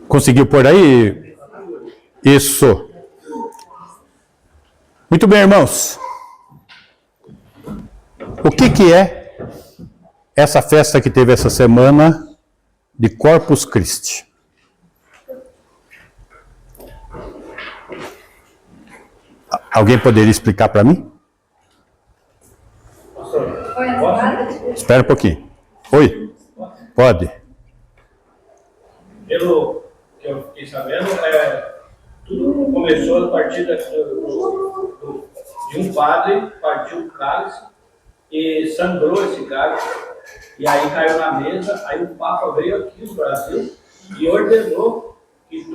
Conseguiu por aí? Isso. Muito bem, irmãos. O que é essa festa que teve essa semana de Corpus Christi? Alguém poderia explicar para mim? Espera um pouquinho. Oi? Pode. Pelo que eu fiquei sabendo, tudo começou a partir de um padre, partiu o cálice e sangrou esse cálice, e aí caiu na mesa, aí o Papa veio aqui no Brasil e ordenou que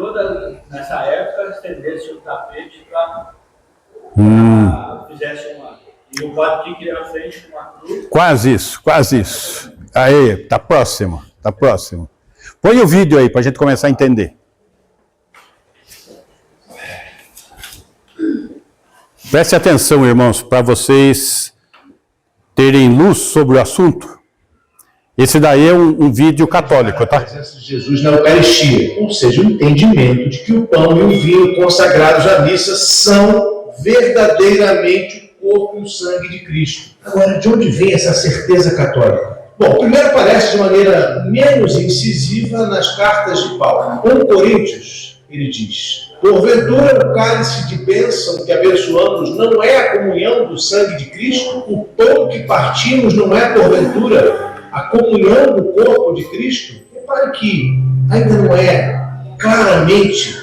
nessa época estendesse o tapete para fizesse uma... E o padre tinha que ir na frente com uma cruz. Quase isso, quase isso. Aí, tá próximo, tá próximo. Põe o vídeo aí para a gente começar a entender. Preste atenção, irmãos, para vocês terem luz sobre o assunto. Esse daí é um vídeo católico, tá? A presença de Jesus na Eucaristia, ou seja, o entendimento de que o pão e o vinho consagrados à missa são verdadeiramente o corpo e o sangue de Cristo. Agora, de onde vem essa certeza católica? Bom, primeiro aparece de maneira menos incisiva nas cartas de Paulo. 1 Coríntios, ele diz: porventura o cálice de bênção que abençoamos não é a comunhão do sangue de Cristo? O pão que partimos não é, porventura, a comunhão do corpo de Cristo? Repare que ainda não é claramente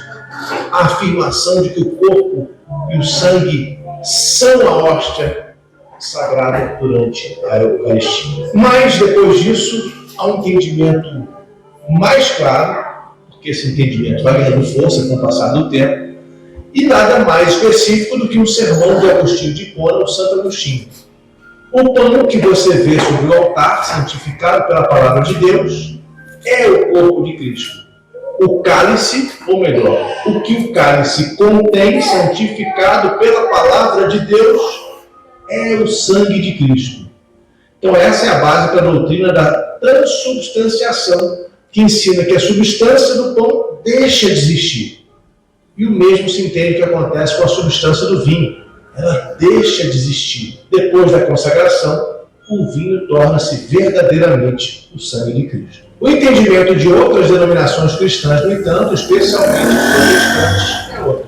a afirmação de que o corpo e o sangue são a hóstia sagrada durante a Eucaristia. Mas, depois disso, há um entendimento mais claro, porque esse entendimento vai ganhando força com o passar do tempo, e nada mais específico do que um sermão de Agostinho de Hipona, o Santo Agostinho. O pão que você vê sobre o altar, santificado pela palavra de Deus, é o corpo de Cristo. O cálice, ou melhor, o que o cálice contém, santificado pela palavra de Deus, é o sangue de Cristo. Então essa é a base para a doutrina da transubstanciação, que ensina que a substância do pão deixa de existir. E o mesmo se entende que acontece com a substância do vinho. Ela deixa de existir. Depois da consagração, o vinho torna-se verdadeiramente o sangue de Cristo. O entendimento de outras denominações cristãs, no entanto, especialmente protestantes, é outro.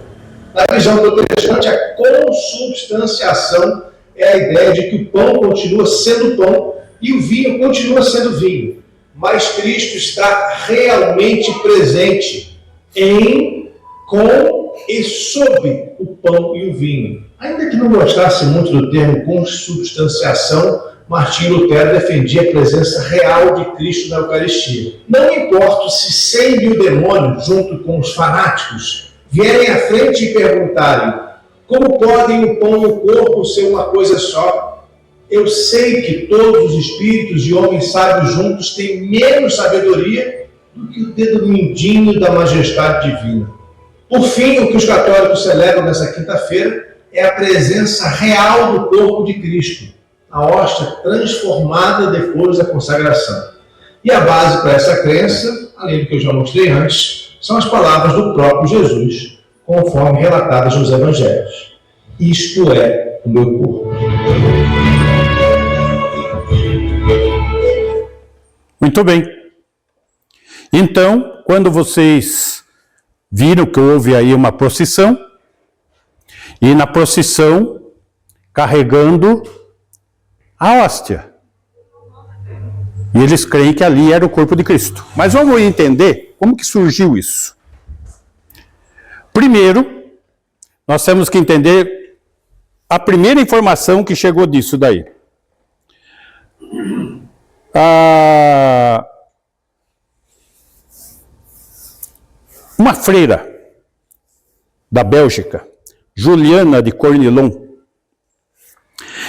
Na visão protestante, a consubstanciação é a ideia de que o pão continua sendo pão e o vinho continua sendo vinho. Mas Cristo está realmente presente em, com e sob o pão e o vinho. Ainda que não gostasse muito do termo consubstanciação, Martinho Lutero defendia a presença real de Cristo na Eucaristia. Não importa se Sem e o demônio, junto com os fanáticos, vierem à frente e perguntarem: como podem o pão e o corpo ser uma coisa só? Eu sei que todos os espíritos e homens sábios juntos têm menos sabedoria do que o dedo mindinho da majestade divina. Por fim, o que os católicos celebram nessa quinta-feira é a presença real do corpo de Cristo, a hóstia transformada depois da consagração. E a base para essa crença, além do que eu já mostrei antes, são as palavras do próprio Jesus, conforme relatadas nos Evangelhos. Isto é o meu corpo. Muito bem. Então, quando vocês viram que houve aí uma procissão, e na procissão, carregando a hóstia. E eles creem que ali era o corpo de Cristo. Mas vamos entender como que surgiu isso. Primeiro, nós temos que entender a primeira informação que chegou disso daí. Uma freira da Bélgica, Juliana de Cornilon,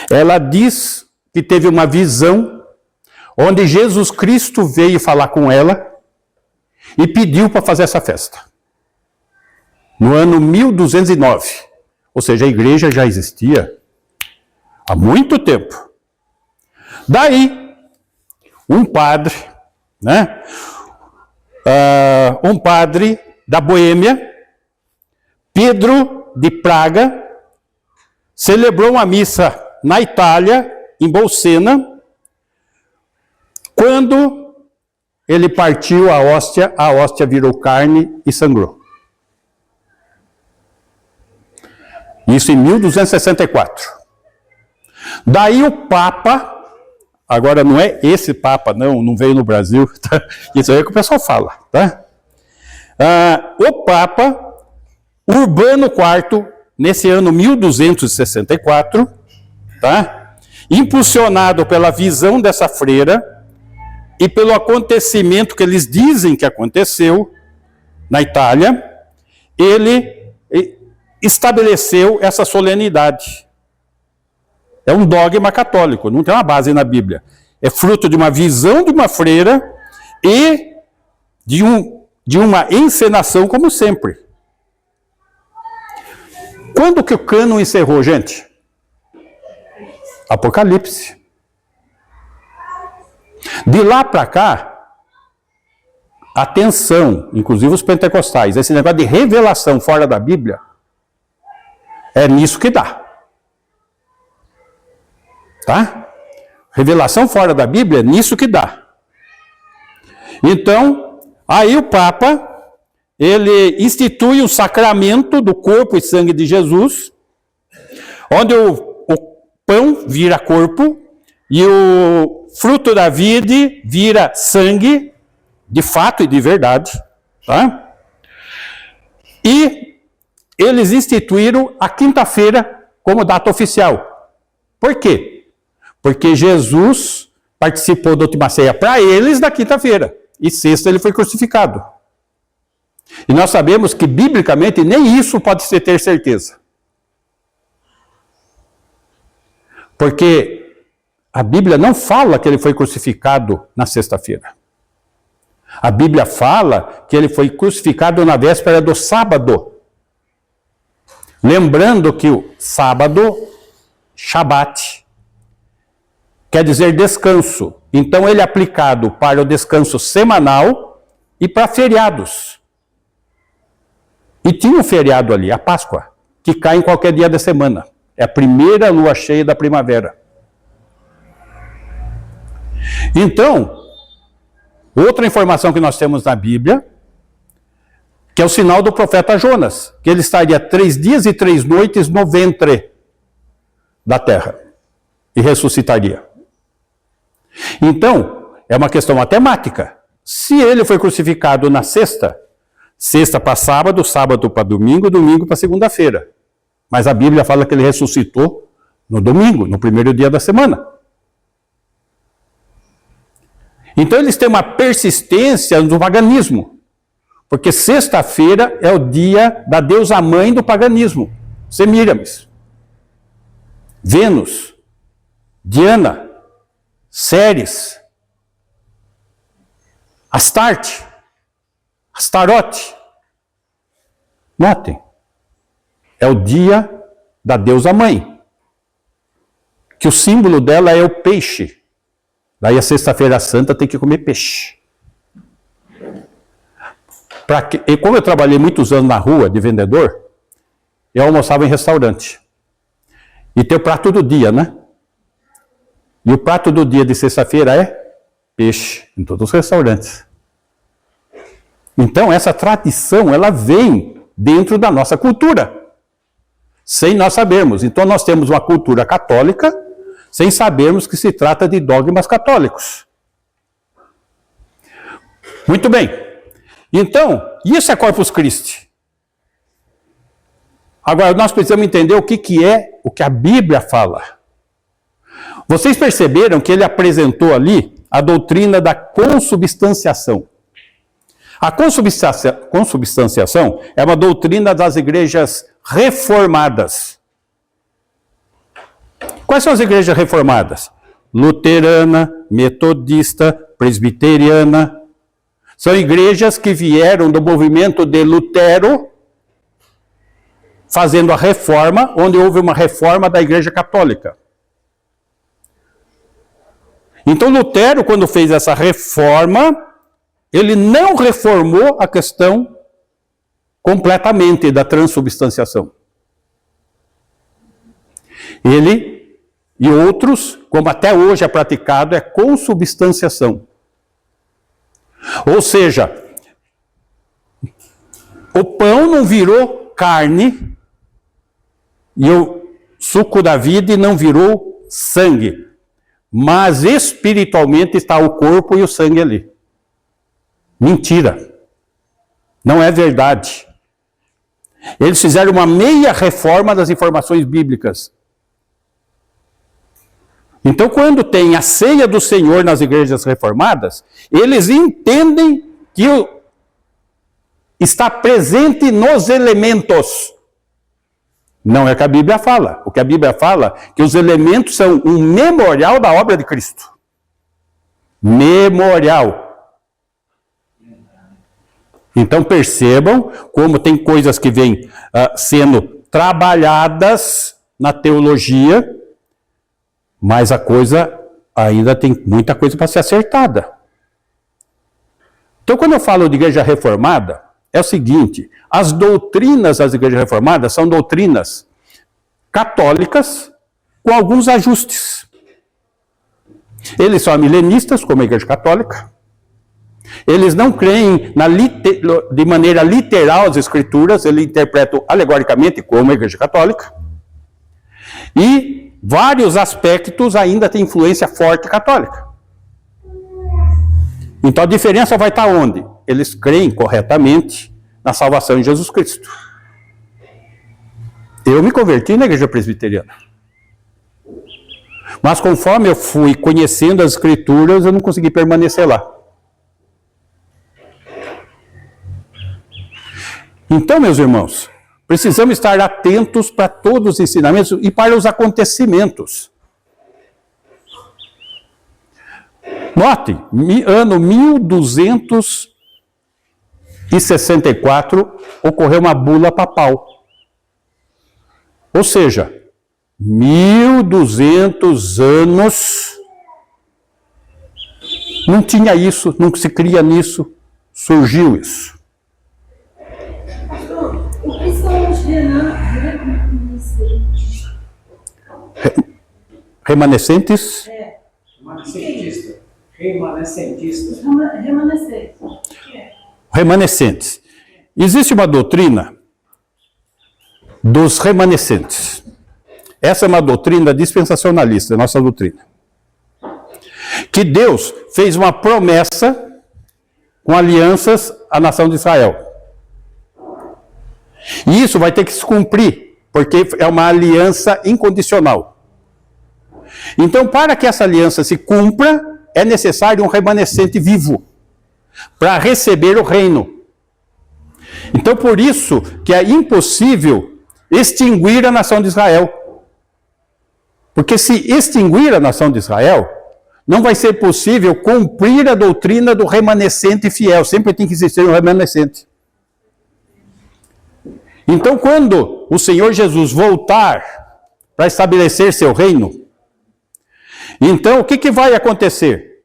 ela diz que teve uma visão onde Jesus Cristo veio falar com ela e pediu para fazer essa festa. No ano 1209. Ou seja, a igreja já existia há muito tempo. Daí, um padre, né, um padre da Boêmia, Pedro de Praga, celebrou uma missa na Itália, em Bolsena, quando ele partiu a hóstia virou carne e sangrou. Isso em 1264. Daí o Papa, agora não é esse Papa, não veio no Brasil, tá? Isso aí é o que o pessoal fala, tá? O Papa Urbano IV, nesse ano 1264, tá? Impulsionado pela visão dessa freira e pelo acontecimento que eles dizem que aconteceu na Itália, ele estabeleceu essa solenidade. É um dogma católico, não tem uma base na Bíblia. É fruto de uma visão de uma freira e de uma encenação, como sempre. Quando que o cânon encerrou, gente? Apocalipse. De lá para cá, atenção, inclusive os pentecostais, esse negócio de revelação fora da Bíblia, é nisso que dá. Tá? Revelação fora da Bíblia, é nisso que dá. Então, aí o Papa, ele institui o sacramento do corpo e sangue de Jesus, onde o pão vira corpo e o fruto da vide vira sangue, de fato e de verdade. Tá? E eles instituíram a quinta-feira como data oficial. Por quê? Porque Jesus participou da última ceia para eles na quinta-feira. E sexta ele foi crucificado. E nós sabemos que, biblicamente, nem isso pode se ter certeza. Porque a Bíblia não fala que ele foi crucificado na sexta-feira. A Bíblia fala que ele foi crucificado na véspera do sábado. Lembrando que o sábado, Shabat, quer dizer descanso. Então ele é aplicado para o descanso semanal e para feriados. E tinha um feriado ali, a Páscoa, que cai em qualquer dia da semana. É a primeira lua cheia da primavera. Então, outra informação que nós temos na Bíblia, que é o sinal do profeta Jonas, que ele estaria 3 dias e 3 noites no ventre da terra e ressuscitaria. Então, é uma questão matemática. Se ele foi crucificado na sexta, sexta para sábado, sábado para domingo, domingo para segunda-feira. Mas a Bíblia fala que ele ressuscitou no domingo, no primeiro dia da semana. Então eles têm uma persistência no paganismo. Porque sexta-feira é o dia da deusa mãe do paganismo. Semíramis, Vênus, Diana, Ceres, Astarte, Astarote. Notem, é o dia da deusa mãe, que o símbolo dela é o peixe. Daí a sexta-feira santa tem que comer peixe. E como eu trabalhei muitos anos na rua de vendedor, eu almoçava em restaurante. E tem o prato do dia, né? E o prato do dia de sexta-feira é peixe, em todos os restaurantes. Então, essa tradição, ela vem dentro da nossa cultura, sem nós sabermos. Então, nós temos uma cultura católica, sem sabermos que se trata de dogmas católicos. Muito bem. Então, isso é Corpus Christi. Agora, nós precisamos entender o que é o que a Bíblia fala. Vocês perceberam que ele apresentou ali a doutrina da consubstanciação. A consubstanciação é uma doutrina das igrejas reformadas. Quais são as igrejas reformadas? Luterana, metodista, presbiteriana. São igrejas que vieram do movimento de Lutero, fazendo a reforma, onde houve uma reforma da Igreja Católica. Então Lutero, quando fez essa reforma, ele não reformou a questão completamente da transubstanciação. Ele e outros, como até hoje é praticado, é consubstanciação. Ou seja, o pão não virou carne e o suco da vida não virou sangue, mas espiritualmente está o corpo e o sangue ali. Mentira. Não é verdade. Eles fizeram uma meia reforma das informações bíblicas. Então, quando tem a ceia do Senhor nas igrejas reformadas, eles entendem que está presente nos elementos. Não é o que a Bíblia fala. O que a Bíblia fala é que os elementos são um memorial da obra de Cristo. Memorial. Então percebam como tem coisas que vêm sendo trabalhadas na teologia, mas a coisa ainda tem muita coisa para ser acertada. Então, quando eu falo de igreja reformada, é o seguinte: as doutrinas das igrejas reformadas são doutrinas católicas com alguns ajustes. Eles são milenistas, como a igreja católica. Eles não creem de maneira literal as escrituras, eles interpretam alegoricamente, como a igreja católica. E vários aspectos ainda têm influência forte católica. Então a diferença vai estar onde? Eles creem corretamente na salvação em Jesus Cristo. Eu me converti na igreja presbiteriana. Mas conforme eu fui conhecendo as escrituras, eu não consegui permanecer lá. Então, meus irmãos, precisamos estar atentos para todos os ensinamentos e para os acontecimentos. Note, ano 1264 ocorreu uma bula papal. Ou seja, 1200 anos não tinha isso, não se cria nisso, surgiu isso. O que são os remanescentes? Remanescentes? Remanescentes. Remanescentes. Existe uma doutrina dos remanescentes. Essa é uma doutrina dispensacionalista, nossa doutrina. Que Deus fez uma promessa com alianças à nação de Israel. E isso vai ter que se cumprir, porque é uma aliança incondicional. Então, para que essa aliança se cumpra, é necessário um remanescente vivo para receber o reino. Então, por isso que é impossível extinguir a nação de Israel. Porque se extinguir a nação de Israel, não vai ser possível cumprir a doutrina do remanescente fiel. Sempre tem que existir um remanescente. Então, quando o Senhor Jesus voltar para estabelecer seu reino, então o que vai acontecer?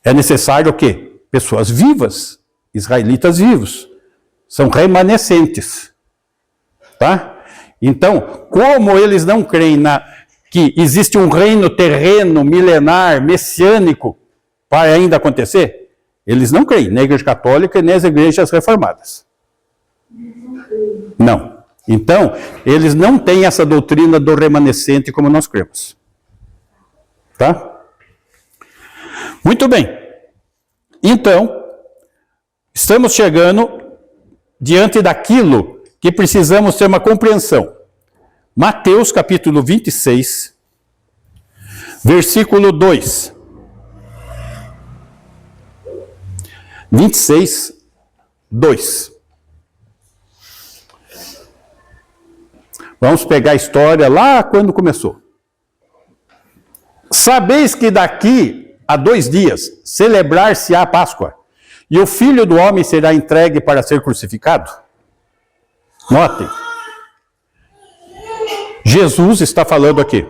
É necessário o quê? Pessoas vivas, israelitas vivos. São remanescentes. Tá? Então, como eles não creem que existe um reino terreno, milenar, messiânico, para ainda acontecer, eles não creem na igreja católica e nas igrejas reformadas. Não. Então, eles não têm essa doutrina do remanescente como nós cremos. Tá? Muito bem. Então, estamos chegando diante daquilo que precisamos ter uma compreensão. Mateus capítulo 26, versículo 2. 26, 2. Vamos pegar a história lá quando começou. Sabeis que daqui a 2 dias celebrar-se-á a Páscoa, e o Filho do Homem será entregue para ser crucificado? Notem. Jesus está falando aqui.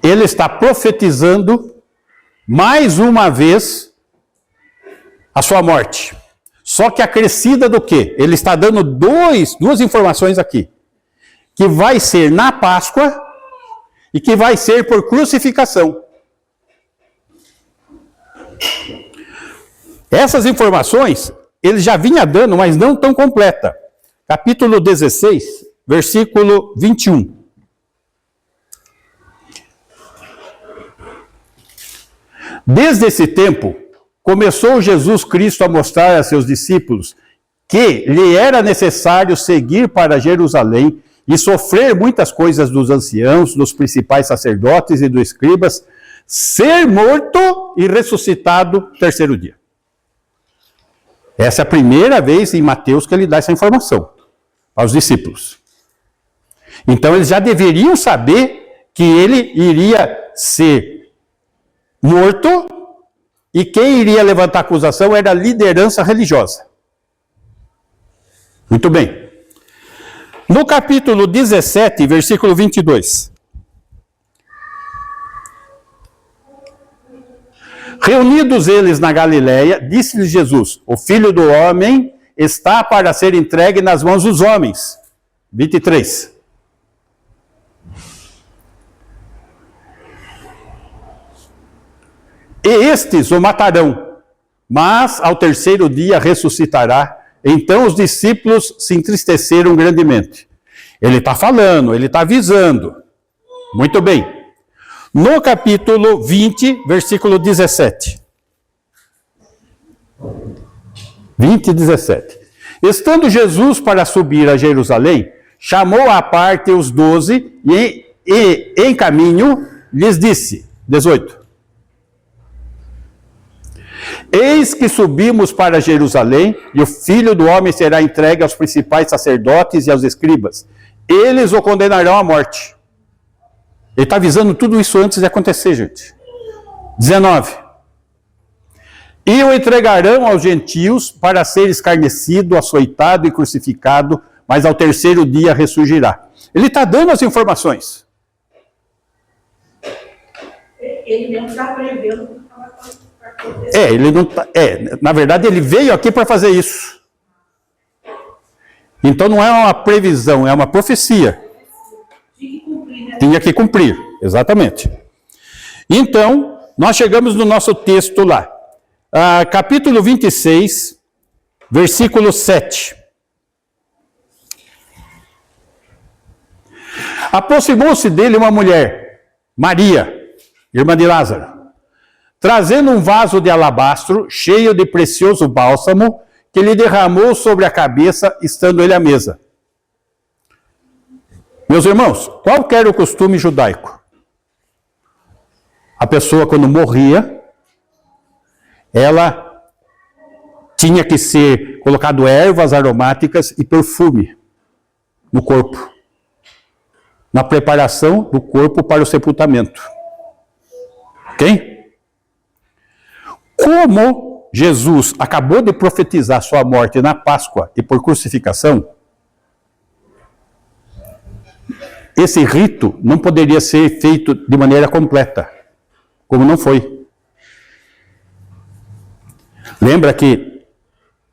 Ele está profetizando mais uma vez a sua morte. Só que acrescida do quê? Ele está dando duas informações aqui. Que vai ser na Páscoa e que vai ser por crucificação. Essas informações ele já vinha dando, mas não tão completa. Capítulo 16, versículo 21. Desde esse tempo, começou Jesus Cristo a mostrar a seus discípulos que lhe era necessário seguir para Jerusalém e sofrer muitas coisas dos anciãos, dos principais sacerdotes e dos escribas, ser morto e ressuscitado no terceiro dia. Essa é a primeira vez em Mateus que ele dá essa informação aos discípulos. Então eles já deveriam saber que ele iria ser morto e quem iria levantar acusação era a liderança religiosa. Muito bem. No capítulo 17, versículo 22. Reunidos eles na Galileia, disse-lhes Jesus: o Filho do Homem está para ser entregue nas mãos dos homens. 23. E estes o matarão, mas ao terceiro dia ressuscitará. Então os discípulos se entristeceram grandemente. Ele está falando, ele está avisando. Muito bem. No capítulo 20, versículo 17. 20 e 17. Estando Jesus para subir a Jerusalém, chamou à parte os 12 e em caminho lhes disse, 18. Eis que subimos para Jerusalém, e o Filho do Homem será entregue aos principais sacerdotes e aos escribas. Eles o condenarão à morte. Ele está avisando tudo isso antes de acontecer, gente. 19. E o entregarão aos gentios para ser escarnecido, açoitado e crucificado, mas ao terceiro dia ressurgirá. Ele está dando as informações. Ele não está prevendo o que estava acontecendo. Ele não tá, na verdade, ele veio aqui para fazer isso. Então não é uma previsão, é uma profecia. Tinha que cumprir, exatamente. Então, nós chegamos no nosso texto lá. Capítulo 26, versículo 7. Aproximou-se dele uma mulher, Maria, irmã de Lázaro, trazendo um vaso de alabastro cheio de precioso bálsamo, que lhe derramou sobre a cabeça, estando ele à mesa. Meus irmãos, qual que era o costume judaico? A pessoa, quando morria, ela tinha que ser colocado ervas aromáticas e perfume no corpo, na preparação do corpo para o sepultamento. Ok? Como Jesus acabou de profetizar sua morte na Páscoa e por crucificação, esse rito não poderia ser feito de maneira completa, como não foi. Lembra que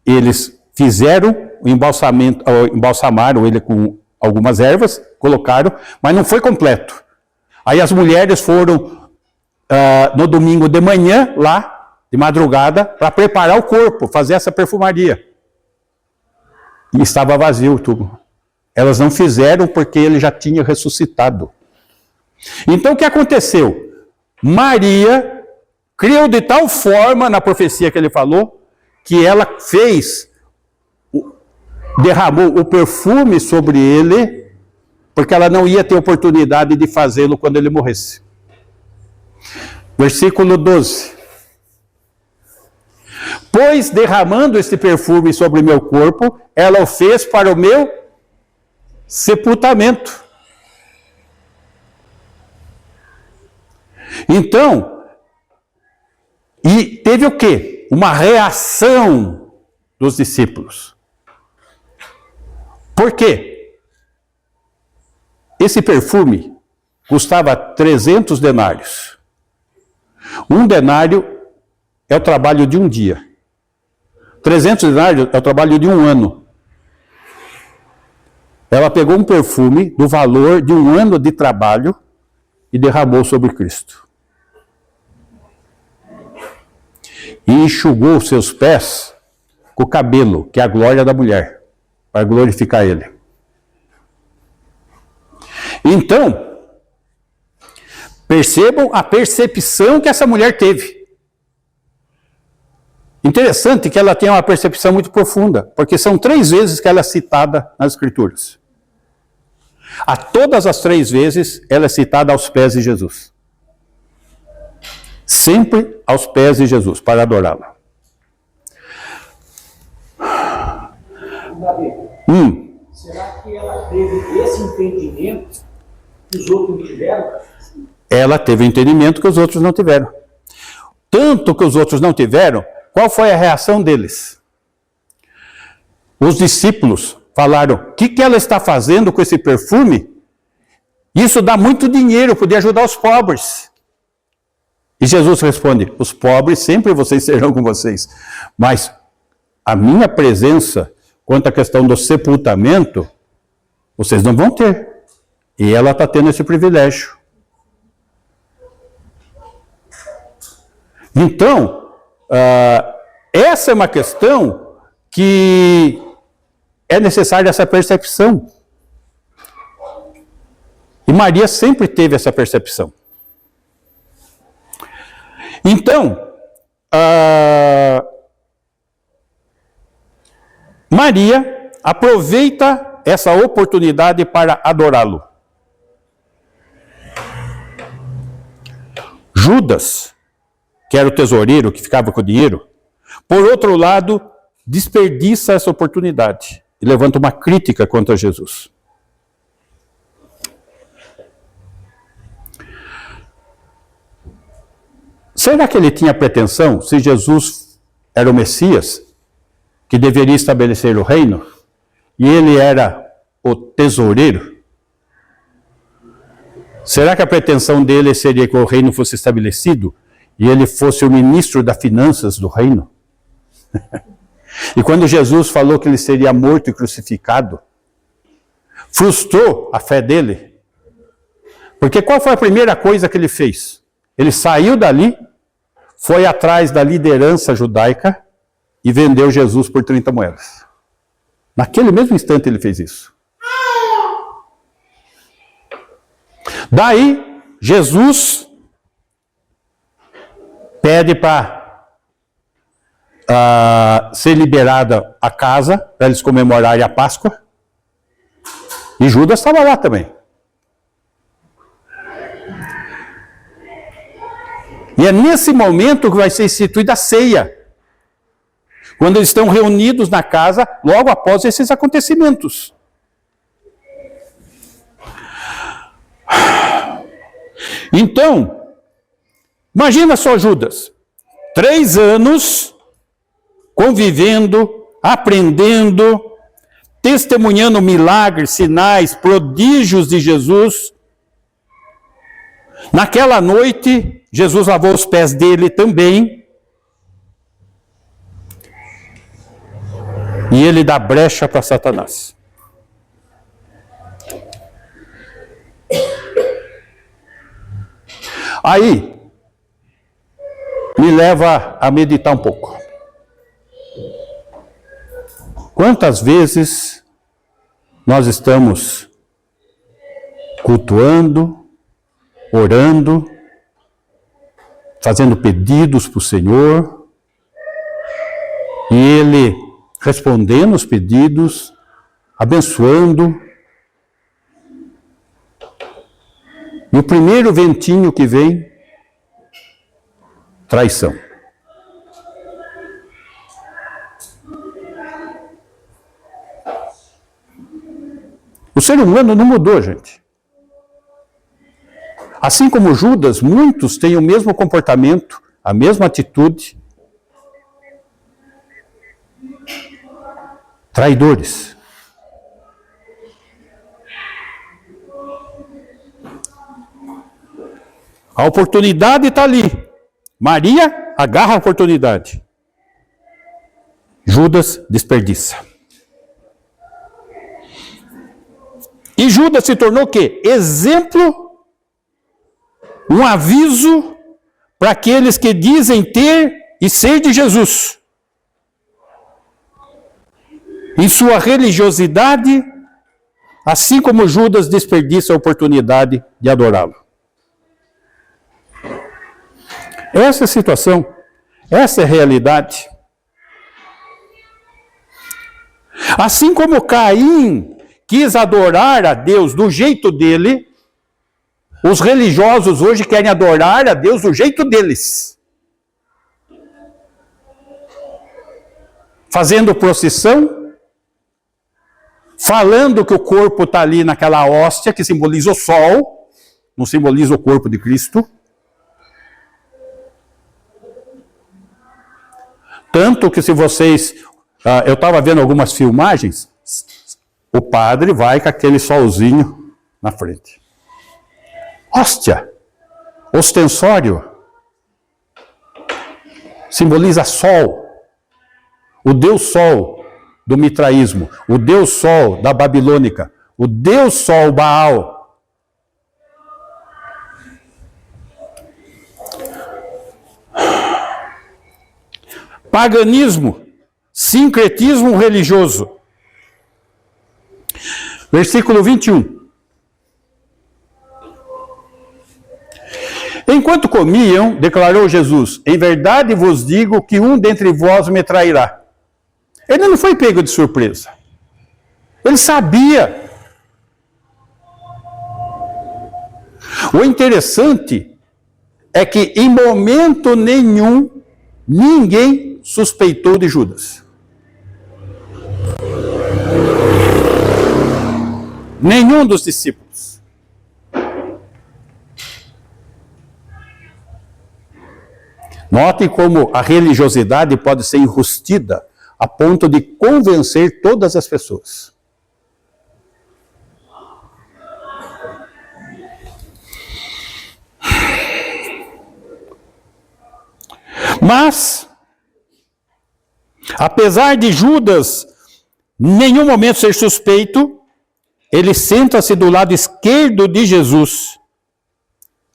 eles fizeram o embalsamento, embalsamaram ele com algumas ervas, colocaram, mas não foi completo. Aí as mulheres foram no domingo de manhã, lá, de madrugada, para preparar o corpo, fazer essa perfumaria. E estava vazio o túmulo. Elas não fizeram porque ele já tinha ressuscitado. Então o que aconteceu? Maria criou de tal forma na profecia que ele falou, que ela derramou o perfume sobre ele, porque ela não ia ter oportunidade de fazê-lo quando ele morresse. Versículo 12. Pois derramando este perfume sobre meu corpo, ela o fez para o meu sepultamento. Então, e teve o quê? Uma reação dos discípulos. Por quê? Esse perfume custava 300 denários. Um denário é o trabalho de um dia. 300 denários é o trabalho de um ano. Ela pegou um perfume do valor de um ano de trabalho e derramou sobre Cristo. E enxugou os seus pés com o cabelo, que é a glória da mulher, para glorificar ele. Então, percebam a percepção que essa mulher teve. Interessante que ela tem uma percepção muito profunda, porque são 3 vezes que ela é citada nas Escrituras. A todas as 3 vezes ela é citada aos pés de Jesus. Sempre aos pés de Jesus, para adorá-la. Será que ela teve esse entendimento que os outros não tiveram? Ela teve o entendimento que os outros não tiveram. Tanto que os outros não tiveram, qual foi a reação deles? Os discípulos falaram: o que ela está fazendo com esse perfume? Isso dá muito dinheiro, podia ajudar os pobres. E Jesus responde: os pobres sempre vocês serão com vocês, mas a minha presença, quanto à questão do sepultamento, vocês não vão ter. E ela está tendo esse privilégio. Então, essa é uma questão que é necessária essa percepção. E Maria sempre teve essa percepção. Então, Maria aproveita essa oportunidade para adorá-lo. Judas, que era o tesoureiro que ficava com o dinheiro, por outro lado, desperdiça essa oportunidade e levanta uma crítica contra Jesus. Será que ele tinha pretensão, se Jesus era o Messias, que deveria estabelecer o reino, e ele era o tesoureiro? Será que a pretensão dele seria que o reino fosse estabelecido e ele fosse o ministro das finanças do reino? E quando Jesus falou que ele seria morto e crucificado, frustrou a fé dele. Porque qual foi a primeira coisa que ele fez? Ele saiu dali, foi atrás da liderança judaica e vendeu Jesus por 30 moedas. Naquele mesmo instante ele fez isso. Daí, Jesus pede para ser liberada a casa, para eles comemorarem a Páscoa. E Judas estava lá também. E é nesse momento que vai ser instituída a ceia. Quando eles estão reunidos na casa, logo após esses acontecimentos. Então, imagina só Judas. 3 anos convivendo, aprendendo, testemunhando milagres, sinais, prodígios de Jesus. Naquela noite, Jesus lavou os pés dele também. E ele dá brecha para Satanás. Aí, me leva a meditar um pouco. Quantas vezes nós estamos cultuando, orando, fazendo pedidos para o Senhor, e Ele respondendo os pedidos, abençoando, e o primeiro ventinho que vem, traição. O ser humano não mudou, gente. Assim como Judas, muitos têm o mesmo comportamento, a mesma atitude. Traidores. A oportunidade está ali. Maria agarra a oportunidade. Judas desperdiça. E Judas se tornou o quê? Exemplo, um aviso para aqueles que dizem ter e ser de Jesus. Em sua religiosidade, assim como Judas desperdiça a oportunidade de adorá-lo. Essa é a situação, essa é a realidade. Assim como Caim quis adorar a Deus do jeito dele, os religiosos hoje querem adorar a Deus do jeito deles. Fazendo procissão, falando que o corpo está ali naquela hóstia que simboliza o sol, não simboliza o corpo de Cristo. Tanto que se vocês... eu estava vendo algumas filmagens, o padre vai com aquele solzinho na frente. Hóstia, ostensório, simboliza sol, o Deus Sol do mitraísmo, o Deus Sol da Babilônica, o Deus Sol Baal. Paganismo, sincretismo religioso. Versículo 21. Enquanto comiam, declarou Jesus: em verdade vos digo que um dentre vós me trairá. Ele não foi pego de surpresa. Ele sabia. O interessante é que em momento nenhum ninguém suspeitou de Judas. Nenhum dos discípulos. Notem como a religiosidade pode ser enrustida a ponto de convencer todas as pessoas. Mas, apesar de Judas em nenhum momento ser suspeito, ele senta-se do lado esquerdo de Jesus,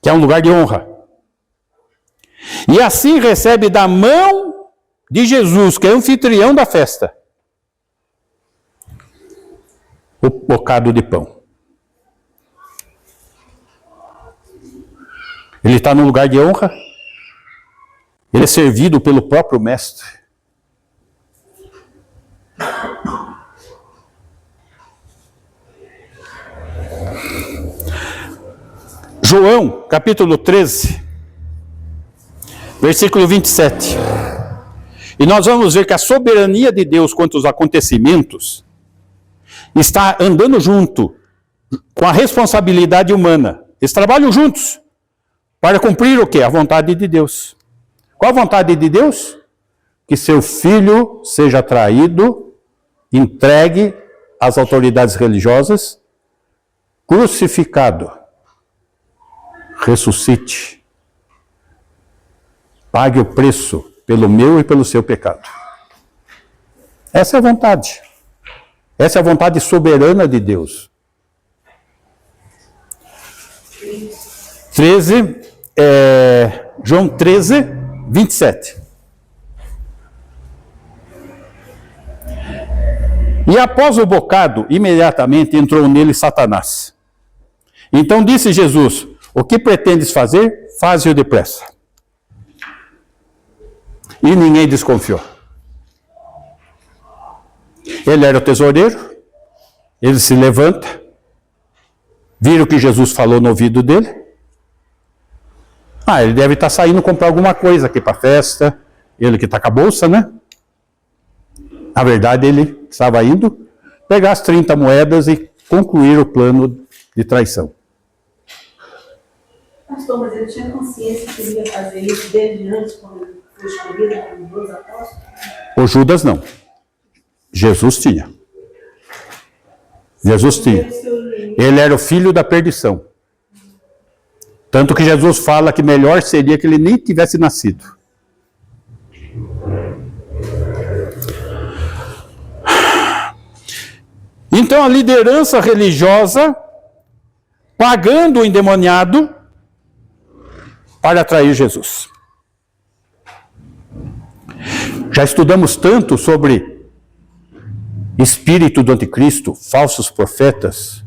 que é um lugar de honra. E assim recebe da mão de Jesus, que é anfitrião da festa, o bocado de pão. Ele está num lugar de honra, ele é servido pelo próprio mestre. João, capítulo 13, versículo 27. E nós vamos ver que a soberania de Deus quanto aos acontecimentos está andando junto com a responsabilidade humana. Eles trabalham juntos para cumprir o quê? A vontade de Deus. Qual a vontade de Deus? Que seu filho seja traído, entregue às autoridades religiosas, crucificado, ressuscite, pague o preço pelo meu e pelo seu pecado. Essa é a vontade. Essa é a vontade soberana de Deus. 13, João 13, 27. E após o bocado, imediatamente entrou nele Satanás. Então disse Jesus: o que pretendes fazer? Faze-o depressa. E ninguém desconfiou. Ele era o tesoureiro, ele se levanta, vira o que Jesus falou no ouvido dele. Ele deve estar saindo comprar alguma coisa aqui para a festa, ele que está com a bolsa, né? Na verdade, ele estava indo pegar as 30 moedas e concluir o plano de traição. Pastor, mas ele tinha consciência que ele ia fazer isso desde antes, quando ele foi escolhido pelos 12 apóstolos? O Judas não. Jesus tinha. Jesus tinha. Ele era o filho da perdição. Tanto que Jesus fala que melhor seria que ele nem tivesse nascido. Então a liderança religiosa pagando o endemoniado para atrair Jesus. Já estudamos tanto sobre espírito do anticristo, falsos profetas,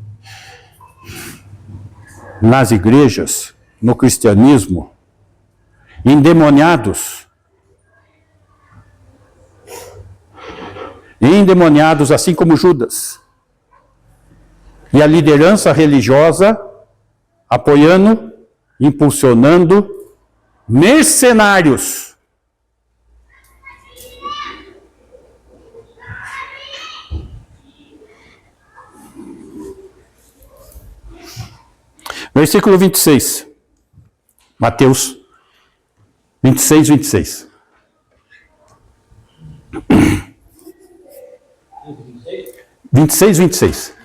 nas igrejas, no cristianismo, endemoniados. Endemoniados, assim como Judas. E a liderança religiosa apoiando, impulsionando mercenários. Versículo 26. Mateus 26, 26. 26, 26.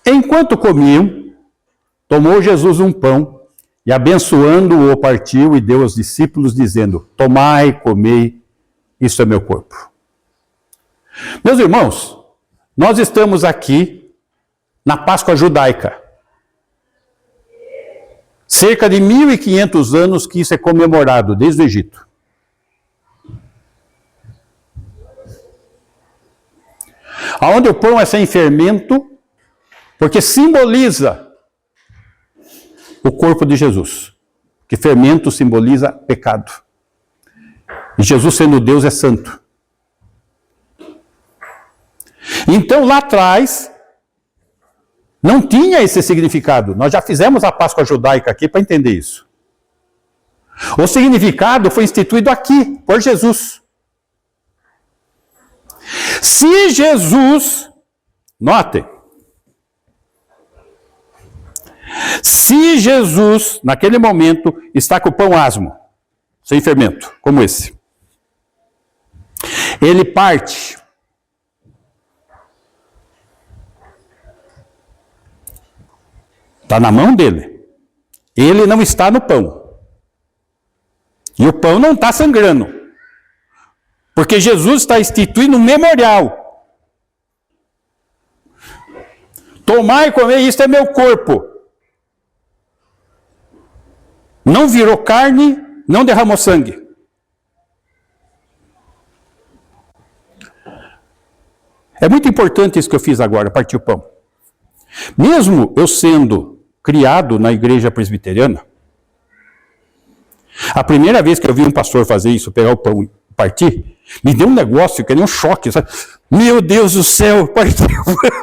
Enquanto comiam, tomou Jesus um pão e, abençoando-o, partiu e deu aos discípulos, dizendo: tomai, comei, isso é meu corpo. Meus irmãos, nós estamos aqui na Páscoa judaica. Cerca de 1.500 anos que isso é comemorado, desde o Egito. Onde o pão é sem fermento, porque simboliza o corpo de Jesus. Que fermento simboliza pecado. E Jesus, sendo Deus, é santo. Então, lá atrás, não tinha esse significado. Nós já fizemos a Páscoa judaica aqui para entender isso. O significado foi instituído aqui, por Jesus. Se Jesus, notem, se Jesus, naquele momento, está com o pão asmo, sem fermento, como esse, ele parte. Está na mão dele. Ele não está no pão. E o pão não está sangrando. Porque Jesus está instituindo um memorial. Tomai e comer, isto é meu corpo. Não virou carne, não derramou sangue. É muito importante isso que eu fiz agora, partir o pão. Mesmo eu sendo criado na igreja presbiteriana, a primeira vez que eu vi um pastor fazer isso, pegar o pão e partir, me deu um negócio, que nem um choque. Sabe? Meu Deus do céu, partiu o pão.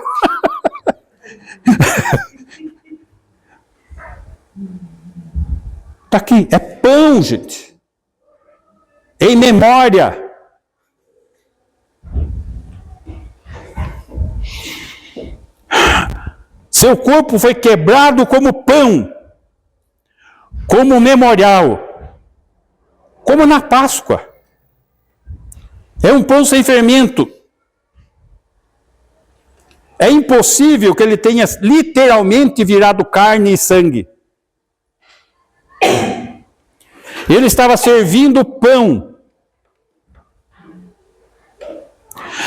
Está aqui, é pão, gente. Em memória. Seu corpo foi quebrado como pão, como memorial, como na Páscoa. É um pão sem fermento. É impossível que ele tenha literalmente virado carne e sangue. Ele estava servindo pão.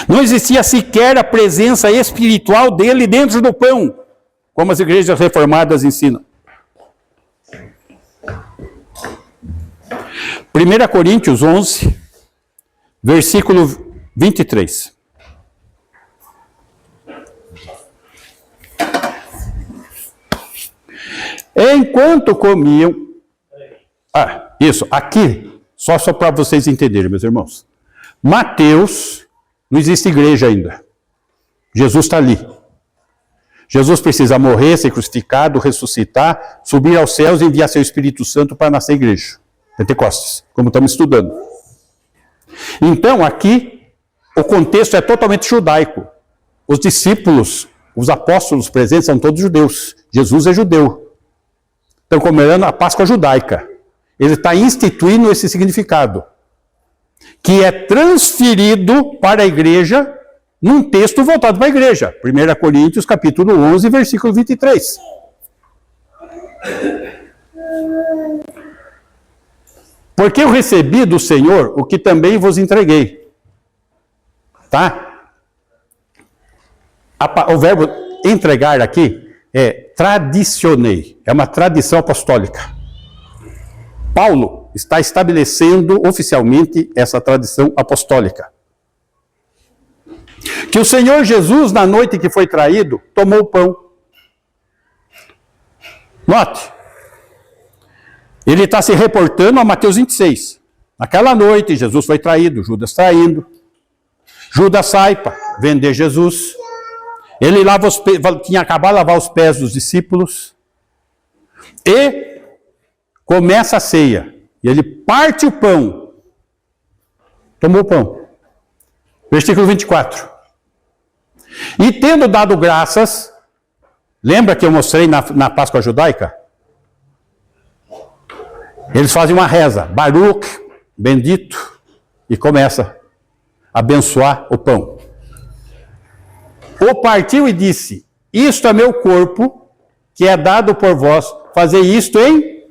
Não existia sequer a presença espiritual dele dentro do pão, como as igrejas reformadas ensinam. 1 Coríntios 11, versículo 23. Enquanto comiam... isso, aqui, só para vocês entenderem, meus irmãos. Mateus, não existe igreja ainda. Jesus está ali. Jesus precisa morrer, ser crucificado, ressuscitar, subir aos céus e enviar seu Espírito Santo para nascer igreja. Pentecostes, como estamos estudando. Então, aqui, o contexto é totalmente judaico. Os discípulos, os apóstolos presentes são todos judeus. Jesus é judeu. Estão comemorando a Páscoa judaica. Ele está instituindo esse significado. que é transferido para a igreja num texto voltado para a igreja. 1 Coríntios, capítulo 11, versículo 23. Porque eu recebi do Senhor o que também vos entreguei. Tá? O verbo entregar aqui é tradicionei. É uma tradição apostólica. Paulo está estabelecendo oficialmente essa tradição apostólica. Que o Senhor Jesus, na noite que foi traído, tomou o pão. Note, ele está se reportando a Mateus 26. Naquela noite, Jesus foi traído, Judas traindo. Judas sai para vender Jesus. Ele tinha acabado de lavar os pés dos discípulos. E começa a ceia. E ele parte o pão. Tomou o pão. Versículo 24. E tendo dado graças, lembra que eu mostrei na Páscoa judaica? Eles fazem uma reza, Baruch, bendito, e começa a abençoar o pão. O partiu e disse, isto é meu corpo, que é dado por vós, fazer isto em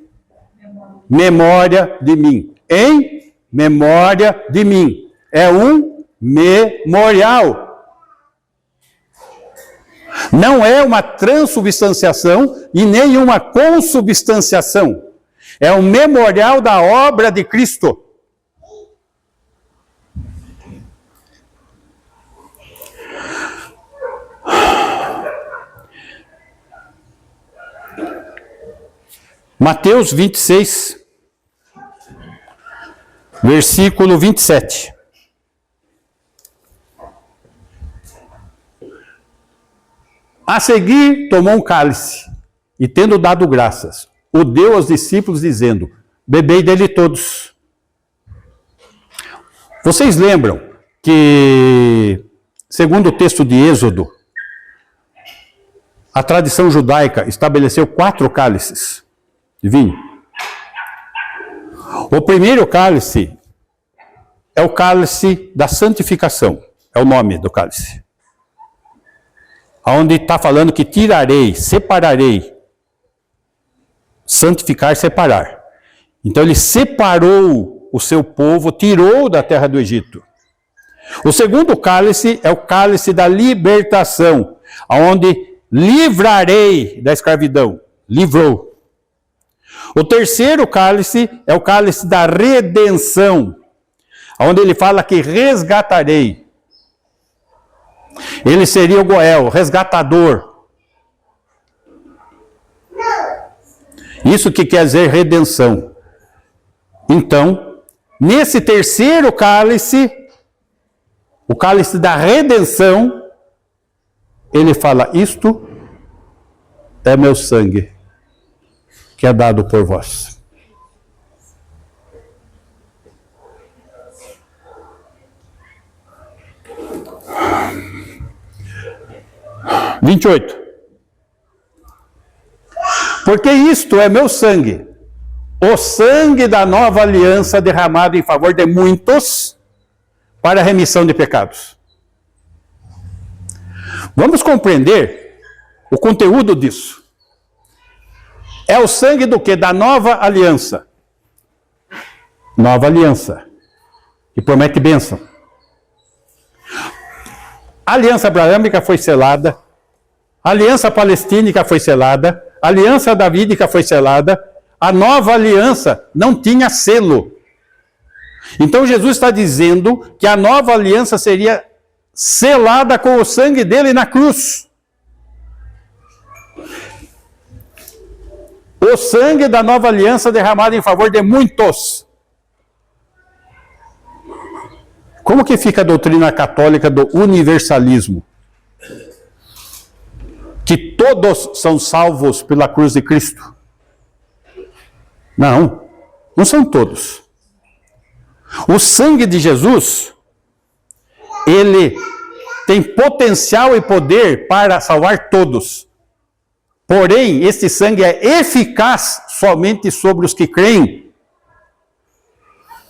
memória de mim. Em memória de mim. É um memorial. Não é uma transubstanciação e nem uma consubstanciação. É um memorial da obra de Cristo. Mateus 26, versículo 27. A seguir, tomou um cálice, e tendo dado graças, o deu aos discípulos, dizendo, bebei dele todos. Vocês lembram que, segundo o texto de Êxodo, a tradição judaica estabeleceu 4 cálices de vinho. O primeiro cálice é o cálice da santificação, é o nome do cálice. Onde está falando que tirarei, separarei, santificar, separar. Então ele separou o seu povo, tirou da terra do Egito. O segundo cálice é o cálice da libertação, onde livrarei da escravidão, livrou. O terceiro cálice é o cálice da redenção, onde ele fala que resgatarei. Ele seria o Goel, resgatador. Isso que quer dizer redenção. Então, nesse terceiro cálice, o cálice da redenção, ele fala, isto é meu sangue, que é dado por vós. Porque isto é meu sangue, o sangue da nova aliança derramado em favor de muitos para a remissão de pecados. Vamos compreender o conteúdo disso. É o sangue do quê? Da nova aliança. Nova aliança, que promete bênção. A aliança abraâmica foi selada, a aliança palestínica foi selada, a aliança davídica foi selada, a nova aliança não tinha selo. Então Jesus está dizendo que a nova aliança seria selada com o sangue dele na cruz. O sangue da nova aliança derramado em favor de muitos. Como que fica a doutrina católica do universalismo? Que todos são salvos pela cruz de Cristo? Não, não são todos. O sangue de Jesus, ele tem potencial e poder para salvar todos. Porém, este sangue é eficaz somente sobre os que creem.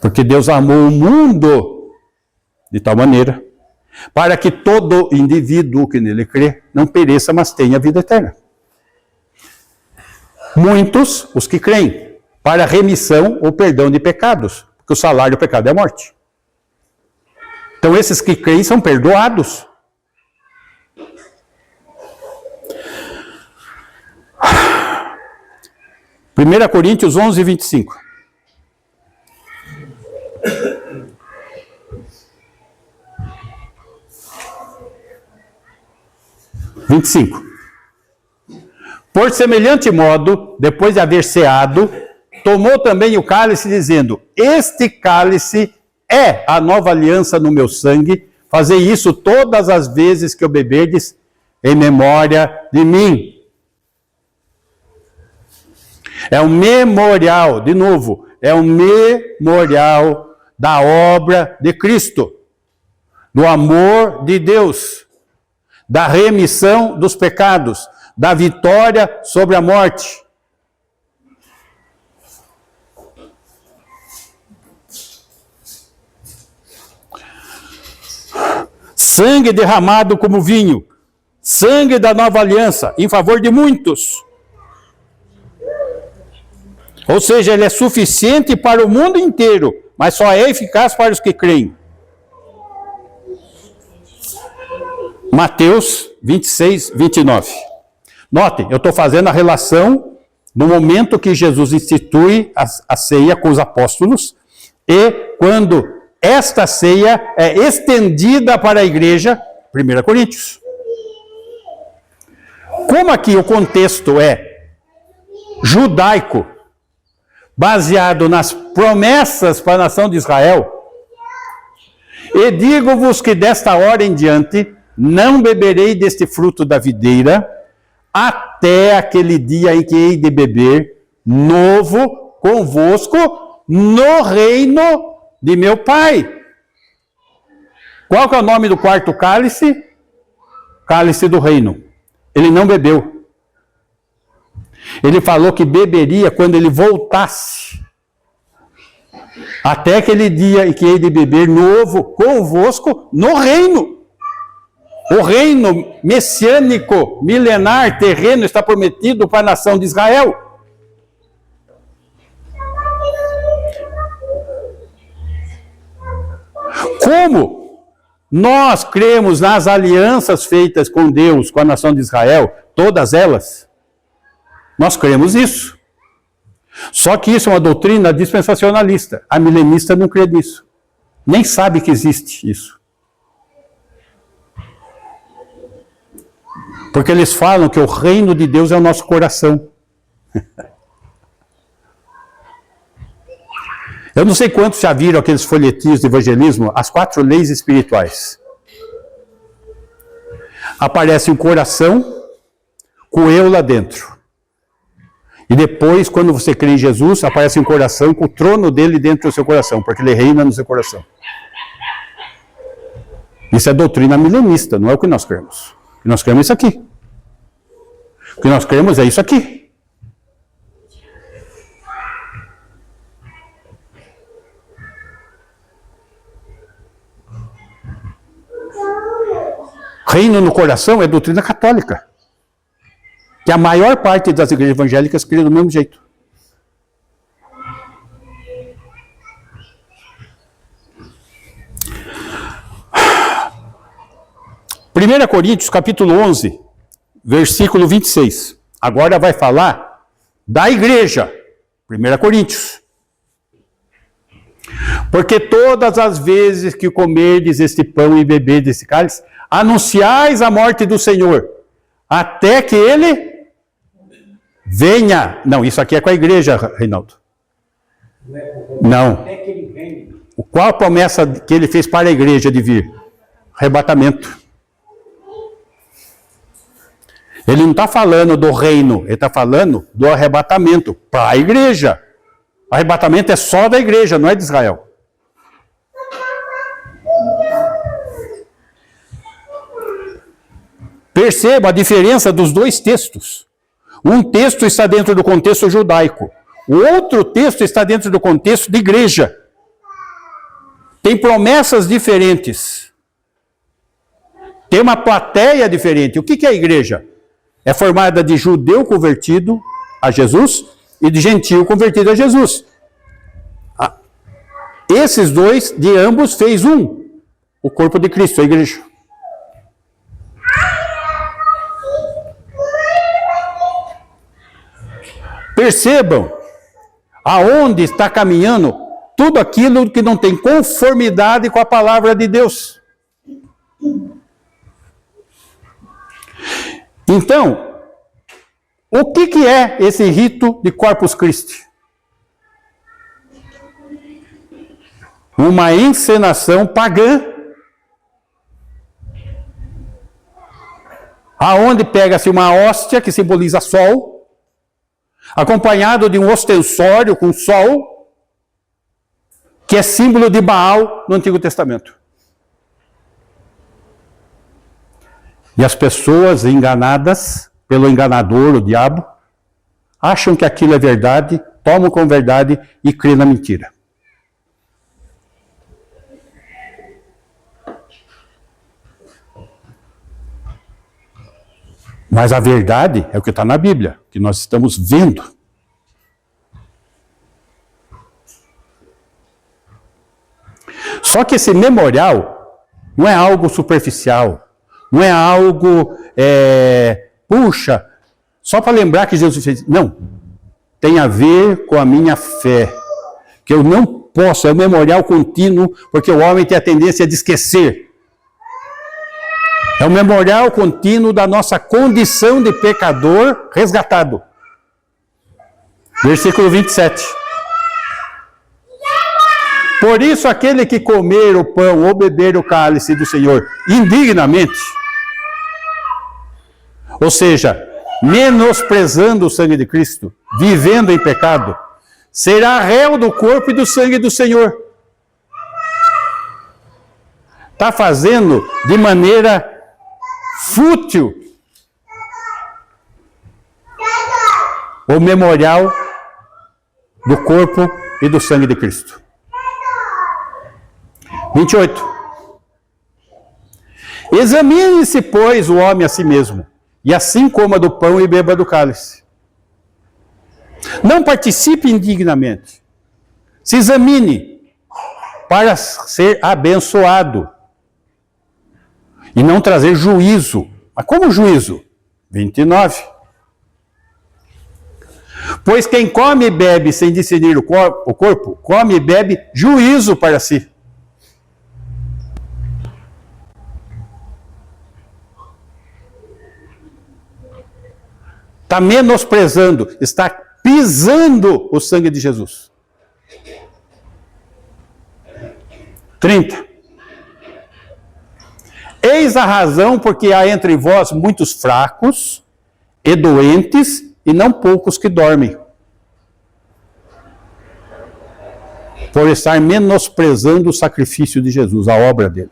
Porque Deus amou o mundo de tal maneira para que todo indivíduo que nele crê não pereça, mas tenha vida eterna. Muitos, os que creem, para remissão ou perdão de pecados, porque o salário do pecado é a morte. Então esses que creem são perdoados. Primeira Coríntios 11, 25. 25. Por semelhante modo, depois de haver ceado, tomou também o cálice, dizendo: este cálice é a nova aliança no meu sangue, fazei isso todas as vezes que o beberdes, em memória de mim. É um memorial, de novo, é um memorial da obra de Cristo, do amor de Deus, da remissão dos pecados, da vitória sobre a morte. Sangue derramado como vinho, sangue da nova aliança, em favor de muitos. Ou seja, ele é suficiente para o mundo inteiro, mas só é eficaz para os que creem. Mateus 26, 29. Notem, eu estou fazendo a relação no momento que Jesus institui a ceia com os apóstolos e quando esta ceia é estendida para a igreja, 1 Coríntios. Como aqui o contexto é judaico, baseado nas promessas para a nação de Israel, e digo-vos que desta hora em diante não beberei deste fruto da videira, até aquele dia em que hei de beber novo convosco no reino de meu Pai. Qual que é o nome do quarto cálice? Cálice do reino. Ele não bebeu. Ele falou que beberia quando ele voltasse. Até aquele dia em que hei de beber novo convosco no reino. O reino messiânico, milenar, terreno, está prometido para a nação de Israel. Como nós cremos nas alianças feitas com Deus, com a nação de Israel, todas elas, nós cremos isso. Só que isso é uma doutrina dispensacionalista. A milenista não crê nisso. Nem sabe que existe isso. Porque eles falam que o reino de Deus é o nosso coração. Eu não sei quantos já viram aqueles folhetinhos de evangelismo, as 4 leis espirituais. Aparece um coração com eu lá dentro. E depois, quando você crê em Jesus, aparece um coração com o trono dele dentro do seu coração, porque ele reina no seu coração. Isso é doutrina milenista, não é o que nós cremos. O que nós cremos é isso aqui. O que nós cremos é isso aqui. Reino no coração é doutrina católica. Que a maior parte das igrejas evangélicas crê do mesmo jeito. Primeira Coríntios, capítulo 11, versículo 26. Agora vai falar da igreja. 1 Coríntios. Porque todas as vezes que comerdes este pão e beberdes este cálice, anunciais a morte do Senhor, até que ele venha. Não, isso aqui é com a igreja, Reinaldo. Não. Até que ele venha. Qual a promessa que ele fez para a igreja de vir? Arrebatamento. Ele não está falando do reino, ele está falando do arrebatamento para a igreja. O arrebatamento é só da igreja, não é de Israel. Perceba a diferença dos dois textos. Um texto está dentro do contexto judaico. O outro texto está dentro do contexto de igreja. tem promessas diferentes, tem uma plateia diferente. O que é a igreja? É formada de judeu convertido a Jesus e de gentio convertido a Jesus. Esses dois, de ambos, fez um, o corpo de Cristo, a igreja. Percebam aonde está caminhando tudo aquilo que não tem conformidade com a palavra de Deus. Então, o que é esse rito de Corpus Christi? Uma encenação pagã, aonde pega-se uma hóstia que simboliza sol, acompanhado de um ostensório com sol, que é símbolo de Baal no Antigo Testamento. E as pessoas enganadas pelo enganador, o diabo, acham que aquilo é verdade, tomam como verdade e crêem na mentira. Mas a verdade é o que está na Bíblia, que nós estamos vendo. Só que esse memorial não é algo superficial, não é algo, puxa, só para lembrar que Jesus fez. Não, tem a ver com a minha fé, que eu não posso, é um memorial contínuo, porque o homem tem a tendência de esquecer. É um memorial contínuo da nossa condição de pecador resgatado. Versículo 27. Por isso, aquele que comer o pão ou beber o cálice do Senhor indignamente, ou seja, menosprezando o sangue de Cristo, vivendo em pecado, será réu do corpo e do sangue do Senhor. Está fazendo de maneira fútil o memorial do corpo e do sangue de Cristo. 28. Examine-se, pois, o homem a si mesmo, e assim coma do pão e beba do cálice. Não participe indignamente. Se examine para ser abençoado e não trazer juízo. Mas como juízo? 29. Pois quem come e bebe sem discernir o corpo, come e bebe juízo para si. Está menosprezando, está pisando o sangue de Jesus. 30. Eis a razão porque há entre vós muitos fracos e doentes, e não poucos que dormem. Por estar menosprezando o sacrifício de Jesus, a obra dele.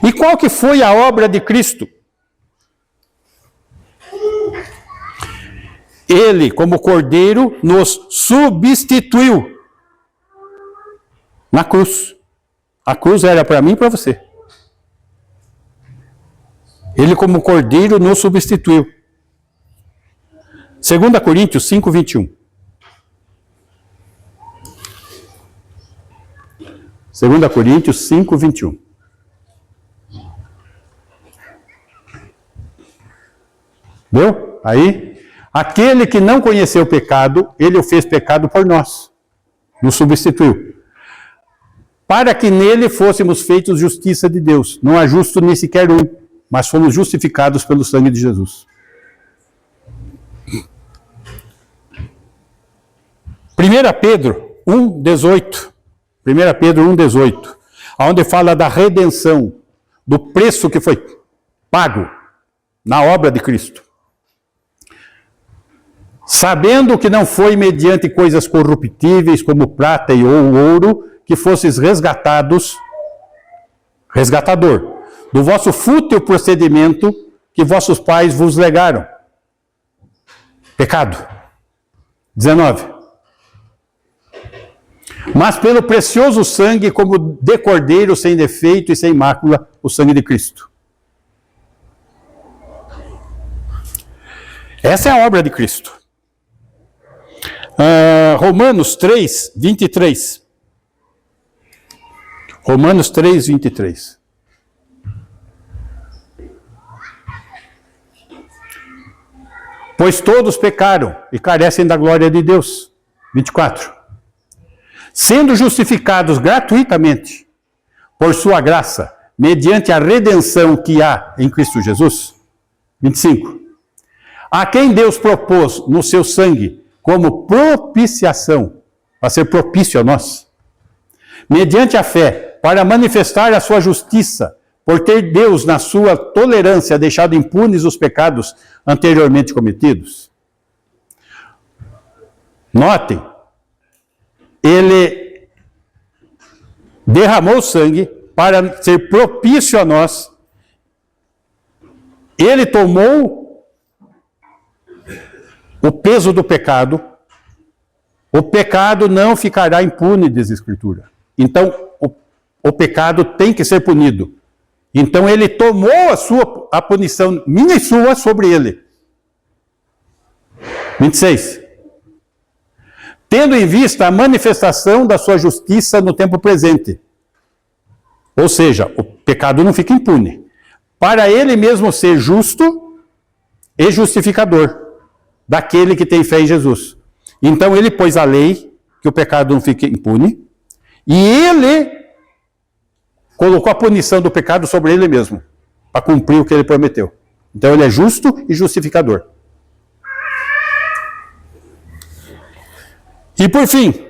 E qual que foi a obra de Cristo? Ele, como cordeiro, nos substituiu na cruz. A cruz era para mim e para você. Ele, como cordeiro, nos substituiu. 2 Coríntios 5, 21. 2 Coríntios 5, 21. Viu? Aí, aquele que não conheceu o pecado, ele o fez pecado por nós. Nos substituiu. Para que nele fôssemos feitos justiça de Deus. Não há justo nem sequer um, mas fomos justificados pelo sangue de Jesus. 1 Pedro 1,18. 1 Pedro 1,18. Onde fala da redenção, do preço que foi pago na obra de Cristo. Sabendo que não foi mediante coisas corruptíveis como prata e ouro, que fosses resgatados, resgatador, do vosso fútil procedimento que vossos pais vos legaram. Pecado. 19. mas pelo precioso sangue, como de cordeiro sem defeito e sem mácula, o sangue de Cristo. Essa é a obra de Cristo. Romanos 3, 23. Romanos 3, 23. Pois todos pecaram e carecem da glória de Deus. 24. Sendo justificados gratuitamente por sua graça, mediante a redenção que há em Cristo Jesus. 25. A quem Deus propôs no seu sangue como propiciação, para ser propício a nós, mediante a fé, para manifestar a sua justiça, por ter Deus, na sua tolerância, deixado impunes os pecados anteriormente cometidos. Notem, ele derramou sangue para ser propício a nós. Ele tomou o peso do pecado. O pecado não ficará impune, diz a Escritura. Então, o pecado tem que ser punido. Então, ele tomou a punição minha e sua sobre ele. 26. Tendo em vista a manifestação da sua justiça no tempo presente. Ou seja, o pecado não fica impune. Para ele mesmo ser justo e justificador daquele que tem fé em Jesus. Então ele pôs a lei, que o pecado não fique impune, e ele colocou a punição do pecado sobre ele mesmo, para cumprir o que ele prometeu. Então ele é justo e justificador. E por fim,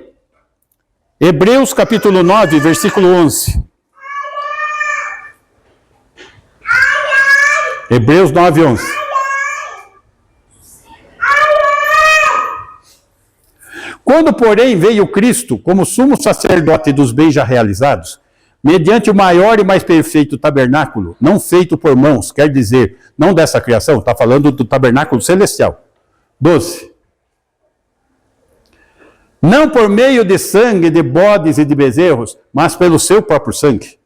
Hebreus capítulo 9, versículo 11. Hebreus 9, 11. Quando, porém, veio Cristo como sumo sacerdote dos bens já realizados, mediante o maior e mais perfeito tabernáculo, não feito por mãos, quer dizer, não dessa criação, está falando do tabernáculo celestial. 12. Não por meio de sangue, de bodes e de bezerros, mas pelo seu próprio sangue.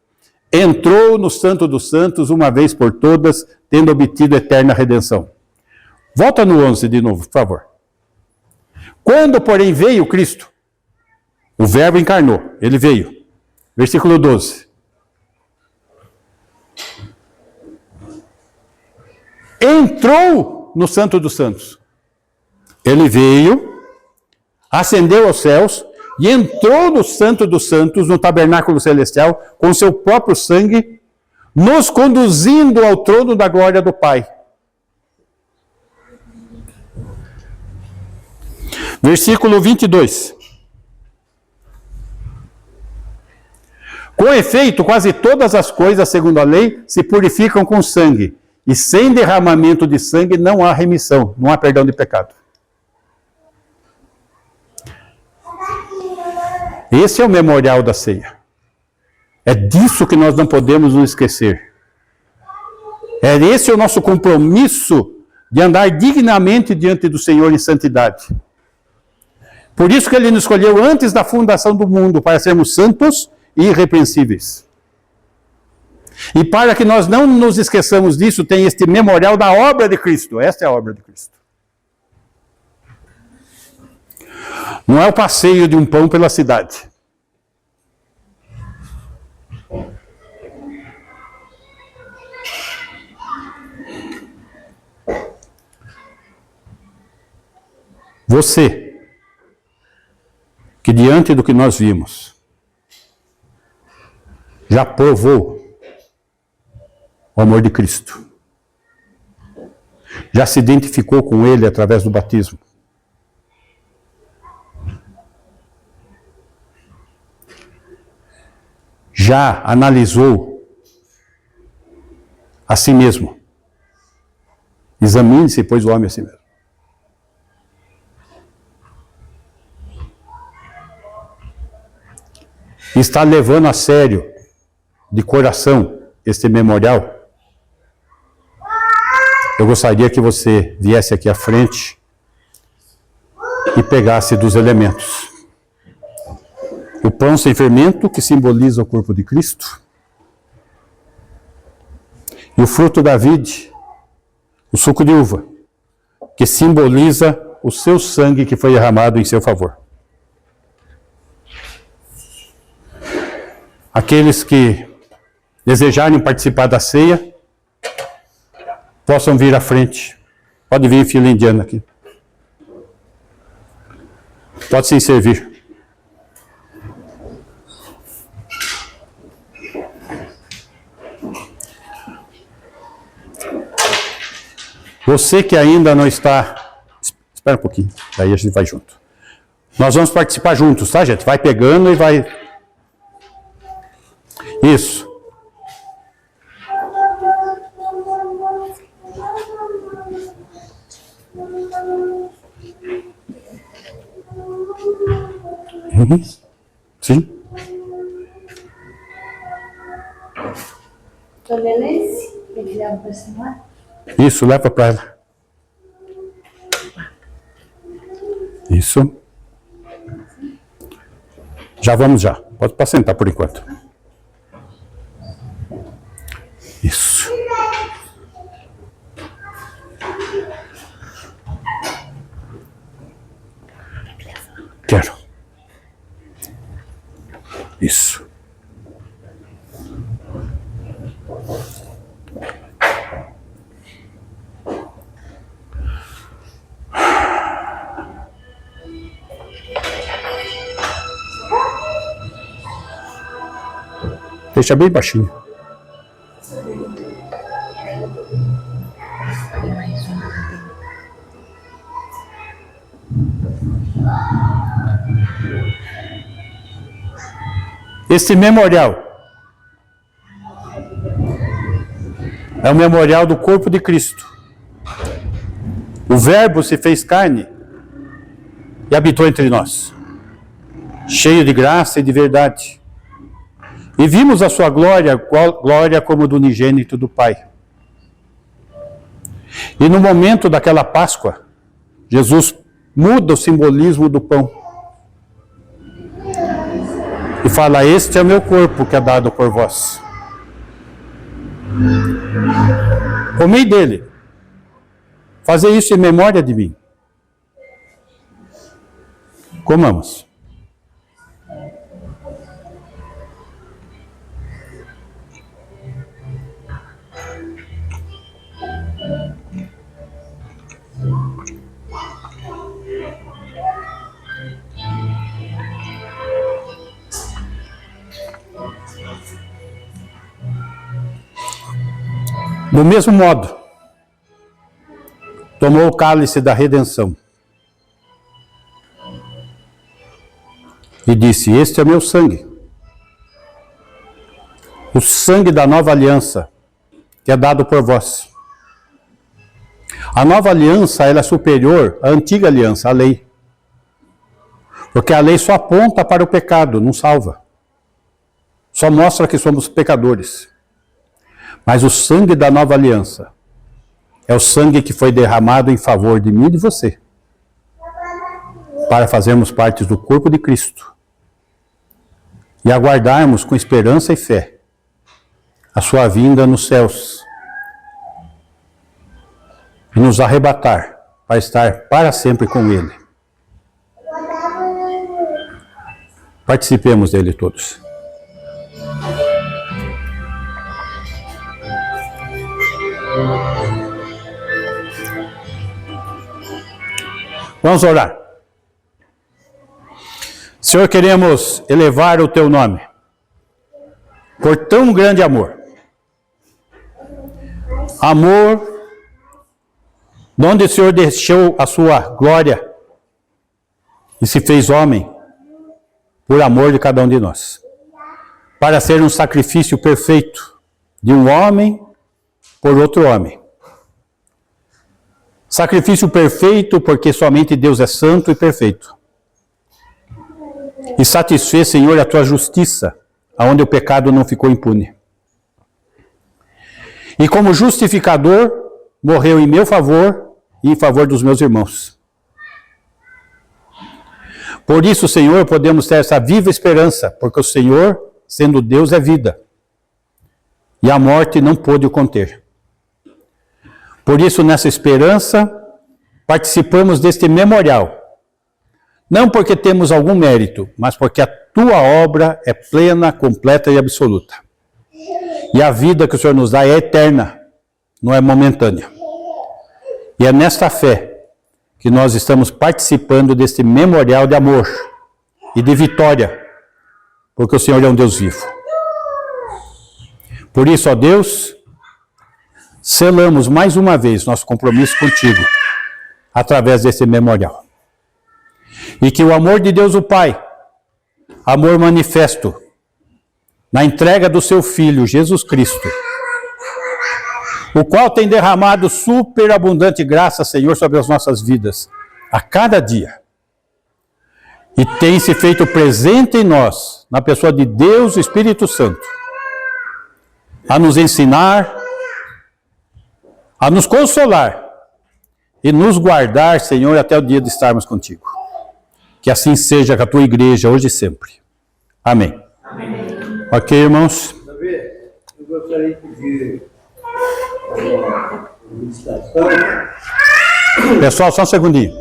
Entrou no Santo dos Santos uma vez por todas, tendo obtido eterna redenção. Volta no 11 de novo, por favor. Quando, porém, veio Cristo, o Verbo encarnou, ele veio. Versículo 12. Entrou no Santo dos Santos. Ele veio, ascendeu aos céus e entrou no Santo dos Santos, no tabernáculo celestial, com seu próprio sangue, nos conduzindo ao trono da glória do Pai. Versículo 22. Com efeito, quase todas as coisas, segundo a lei, se purificam com sangue, e sem derramamento de sangue não há remissão, não há perdão de pecado. Esse é o memorial da ceia. É disso que nós não podemos nos esquecer. É esse o nosso compromisso de andar dignamente diante do Senhor em santidade. Por isso que Ele nos escolheu antes da fundação do mundo, para sermos santos e irrepreensíveis. E para que nós não nos esqueçamos disso, tem este memorial da obra de Cristo. Esta é a obra de Cristo. Não é o passeio de um pão pela cidade. Você, que diante do que nós vimos, já provou o amor de Cristo. Já se identificou com Ele através do batismo. Já analisou a si mesmo. Examine-se, pois, o homem a si mesmo. Está levando a sério, de coração, este memorial? Eu gostaria que você viesse aqui à frente e pegasse dos elementos. O pão sem fermento, que simboliza o corpo de Cristo. E o fruto da vide, o suco de uva, que simboliza o seu sangue que foi derramado em seu favor. Aqueles que desejarem participar da ceia, possam vir à frente. Pode vir, fila indiana aqui. Pode se servir. Você que ainda não está... Espera um pouquinho, daí a gente vai junto. Nós vamos participar juntos, tá, gente? Vai pegando e vai... Isso. Uhum. Sim. Beleza? Quer que leva para cima? Isso, leva para ela. Isso. Já vamos já. Pode para sentar por enquanto. Isso. Quero. Isso. Deixa bem baixinho. Este memorial é o memorial do corpo de Cristo. O Verbo se fez carne e habitou entre nós, cheio de graça e de verdade. E vimos a sua glória, glória como do unigênito do Pai. E no momento daquela Páscoa, Jesus muda o simbolismo do pão. E fala, este é o meu corpo que é dado por vós. Comei dele. Fazer isso em memória de mim. Comamos. Do mesmo modo, tomou o cálice da redenção e disse, este é meu sangue, o sangue da nova aliança, que é dado por vós. A nova aliança ela é superior à antiga aliança, à lei. Porque a lei só aponta para o pecado, não salva. Só mostra que somos pecadores. Mas o sangue da nova aliança é o sangue que foi derramado em favor de mim e de você, para fazermos parte do corpo de Cristo e aguardarmos com esperança e fé a sua vinda nos céus e nos arrebatar para estar para sempre com Ele. Participemos dele todos. Vamos orar. Senhor, queremos elevar o teu nome por tão grande amor. Amor, onde o Senhor deixou a sua glória e se fez homem por amor de cada um de nós, para ser um sacrifício perfeito de um homem por outro homem. Sacrifício perfeito porque somente Deus é santo e perfeito. E satisfez, Senhor, a tua justiça, aonde o pecado não ficou impune. E como justificador, morreu em meu favor e em favor dos meus irmãos. Por isso, Senhor, podemos ter essa viva esperança, porque o Senhor, sendo Deus, é vida. E a morte não pôde o conter. Por isso, nessa esperança, participamos deste memorial. Não porque temos algum mérito, mas porque a tua obra é plena, completa e absoluta. E a vida que o Senhor nos dá é eterna, não é momentânea. E é nesta fé que nós estamos participando deste memorial de amor e de vitória, porque o Senhor é um Deus vivo. Por isso, ó Deus, selamos mais uma vez nosso compromisso contigo, através desse memorial. E que o amor de Deus o Pai, amor manifesto, na entrega do seu Filho, Jesus Cristo, o qual tem derramado superabundante graça, Senhor, sobre as nossas vidas, a cada dia. E tem se feito presente em nós, na pessoa de Deus e Espírito Santo, a nos ensinar, a nos consolar e nos guardar, Senhor, até o dia de estarmos contigo. Que assim seja com a tua igreja, hoje e sempre. Amém. Amém. Ok, irmãos? Davi, eu gostaria de pedir uma meditação. Pessoal, só um segundinho.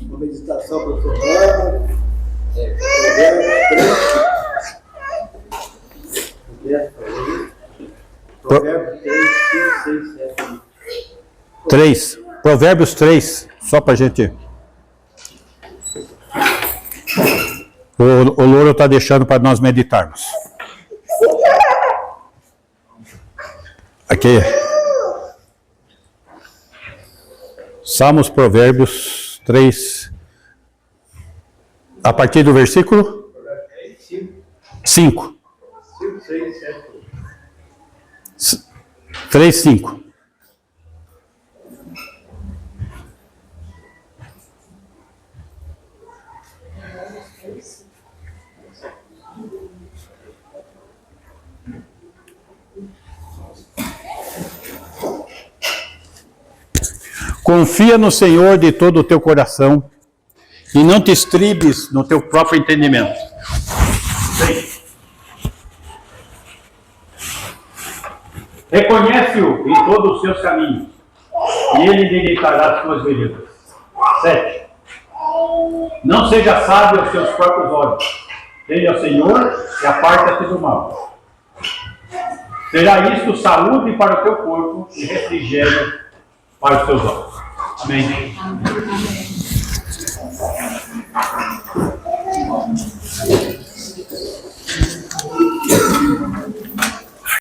Uma meditação para o senhor. Provérbios 3, 5, 6, 7. 3. Provérbios 3. Só para a gente... O Louro está deixando para nós meditarmos. Aqui. Salmos, Provérbios 3. A partir do versículo 5. 5, 6, 7. 3, 5. Confia no Senhor de todo o teu coração e não te estribes no teu próprio entendimento. Reconhece-o em todos os seus caminhos e ele endireitará as tuas veredas. 7. Não seja sábio aos seus próprios olhos. Teme ao Senhor e aparta-te do mal. Será isto saúde para o teu corpo e refrigério para os teus olhos. Amém.